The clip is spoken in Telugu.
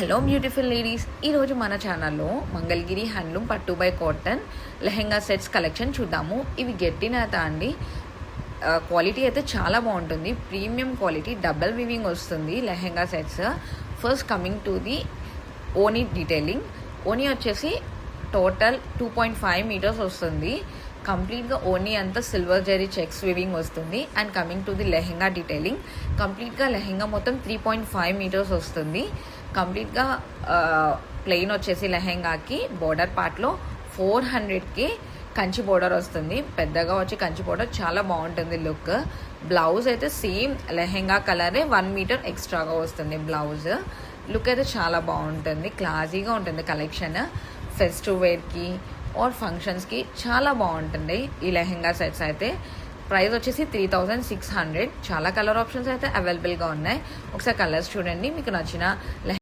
హలో బ్యూటిఫుల్ లేడీస్, ఈరోజు మన ఛానల్లో మంగళగిరి హ్యాండ్లూమ్ పట్టు by cotton lehenga sets collection చూద్దాము. ఇవి గట్టినేత అండి. క్వాలిటీ అయితే చాలా బాగుంటుంది. ప్రీమియం క్వాలిటీ, డబల్ వీవింగ్ వస్తుంది lehenga sets. First coming to the ఓనీ డీటెయిలింగ్. ఓనీ వచ్చేసి టోటల్ 2.5 మీటర్స్ వస్తుంది. కంప్లీట్గా ఓనీ అంతా సిల్వర్ జరీ చెక్స్ వివింగ్ వస్తుంది. And coming to the lehenga detailing, కంప్లీట్గా లెహెంగా మొత్తం 3.5 మీటర్స్ వస్తుంది. కంప్లీట్గా ప్లెయిన్ వచ్చేసి లెహెంగాకి బోర్డర్ పార్ట్లో 400కి కంచి బోర్డర్ వస్తుంది. పెద్దగా వచ్చి కంచి బోర్డర్ చాలా బాగుంటుంది లుక్. బ్లౌజ్ అయితే సేమ్ లెహెంగా కలరే 1 మీటర్ ఎక్స్ట్రాగా వస్తుంది. బ్లౌజ్ లుక్ అయితే చాలా బాగుంటుంది, క్లాసీగా ఉంటుంది కలెక్షన్. ఫెస్టివ్ వేర్కి ఆర్ ఫంక్షన్స్కి చాలా బాగుంటుంది ఈ లెహెంగా సెట్స్ అయితే. ప్రైస్ వచ్చేసి 3600. చాలా కలర్ ఆప్షన్స్ అయితే అవైలబుల్గా ఉన్నాయి. ఒకసారి కలర్స్ చూడండి, మీకు నచ్చిన